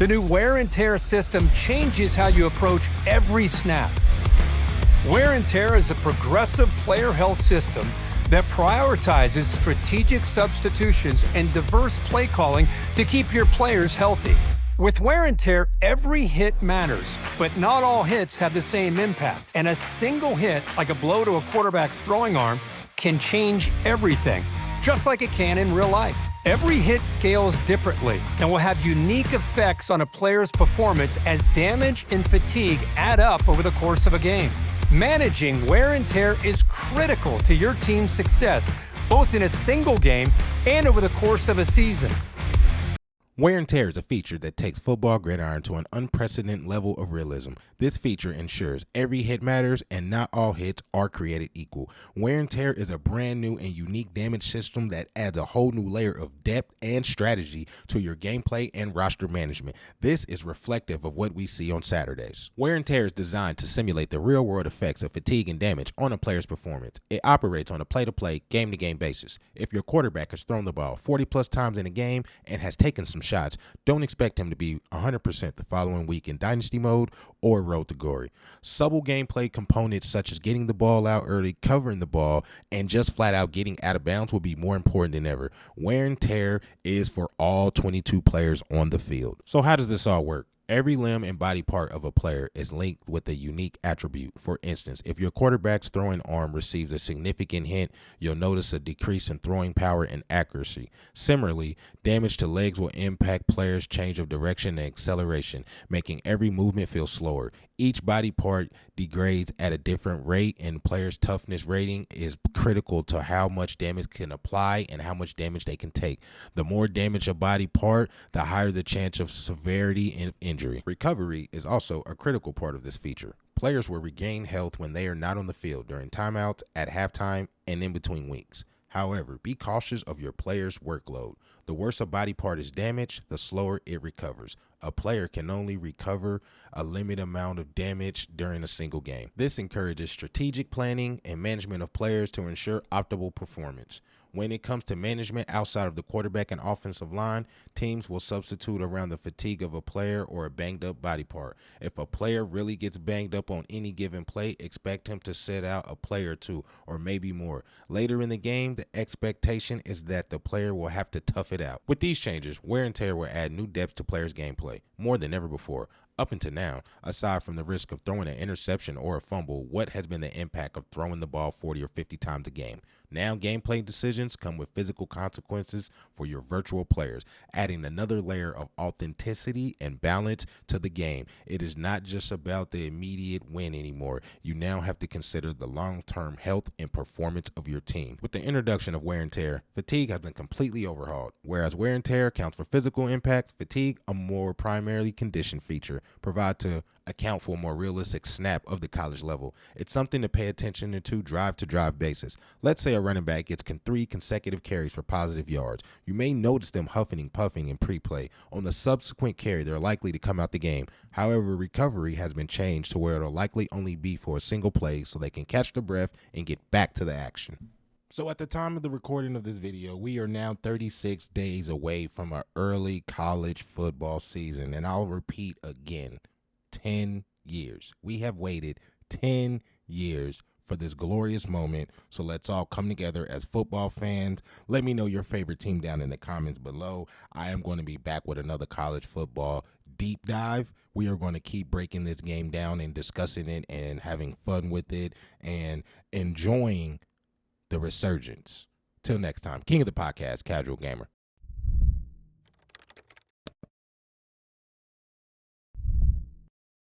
The new wear and tear system changes how you approach every snap. Wear and tear is a progressive player health system that prioritizes strategic substitutions and diverse play calling to keep your players healthy. With wear and tear, every hit matters, but not all hits have the same impact. And a single hit, like a blow to a quarterback's throwing arm, can change everything, just like it can in real life. Every hit scales differently and will have unique effects on a player's performance as damage and fatigue add up over the course of a game. Managing wear and tear is critical to your team's success, both in a single game and over the course of a season. Wear and tear is a feature that takes football gridiron to an unprecedented level of realism. This feature ensures every hit matters and not all hits are created equal. Wear and tear is a brand new and unique damage system that adds a whole new layer of depth and strategy to your gameplay and roster management. This is reflective of what we see on Saturdays. Wear and tear is designed to simulate the real-world effects of fatigue and damage on a player's performance. It operates on a play-to-play, game-to-game basis. If your quarterback has thrown the ball 40-plus times in a game and has taken some shots, don't expect him to be 100% the following week in Dynasty mode or Road to Glory. Subtle gameplay components such as getting the ball out early, covering the ball, and just flat out getting out of bounds will be more important than ever. Wear and tear is for all 22 players on the field. So how does this all work? Every limb and body part of a player is linked with a unique attribute. For instance, if your quarterback's throwing arm receives a significant hit, you'll notice a decrease in throwing power and accuracy. Similarly, damage to legs will impact players' change of direction and acceleration, making every movement feel slower. Each body part degrades at a different rate, and players' toughness rating is critical to how much damage can apply and how much damage they can take. The more damage a body part, the higher the chance of severity and injury. Recovery is also a critical part of this feature. Players will regain health when they are not on the field, during timeouts, at halftime, and in between weeks. However, be cautious of your player's workload. The worse a body part is damaged, the slower it recovers. A player can only recover a limited amount of damage during a single game. This encourages strategic planning and management of players to ensure optimal performance. When it comes to management outside of the quarterback and offensive line, teams will substitute around the fatigue of a player or a banged up body part. If a player really gets banged up on any given play, expect him to sit out a play or two, or maybe more. Later in the game, the expectation is that the player will have to tough it out. With these changes, wear and tear will add new depth to players' gameplay, more than ever before. Up until now, aside from the risk of throwing an interception or a fumble, what has been the impact of throwing the ball 40 or 50 times a game? Now, gameplay decisions come with physical consequences for your virtual players, adding another layer of authenticity and balance to the game. It is not just about the immediate win anymore. You now have to consider the long-term health and performance of your team. With the introduction of wear and tear, fatigue has been completely overhauled. Whereas wear and tear accounts for physical impacts, fatigue, a more primarily conditioned feature, provide to account for a more realistic snap of the college level. It's something to pay attention to drive-to-drive basis. Let's say a running back gets 3 consecutive carries for positive yards. You may notice them huffing and puffing in pre-play. On the subsequent carry, they're likely to come out the game. However, recovery has been changed to where it'll likely only be for a single play so they can catch their breath and get back to the action. So at the time of the recording of this video, we are now 36 days away from an early college football season. And I'll repeat again, 10 years. We have waited 10 years for this glorious moment. So let's all come together as football fans. Let me know your favorite team down in the comments below. I am going to be back with another college football deep dive. We are going to keep breaking this game down and discussing it and having fun with it and enjoying the resurgence. Till next time, King of the Podcast, Casual Gamer.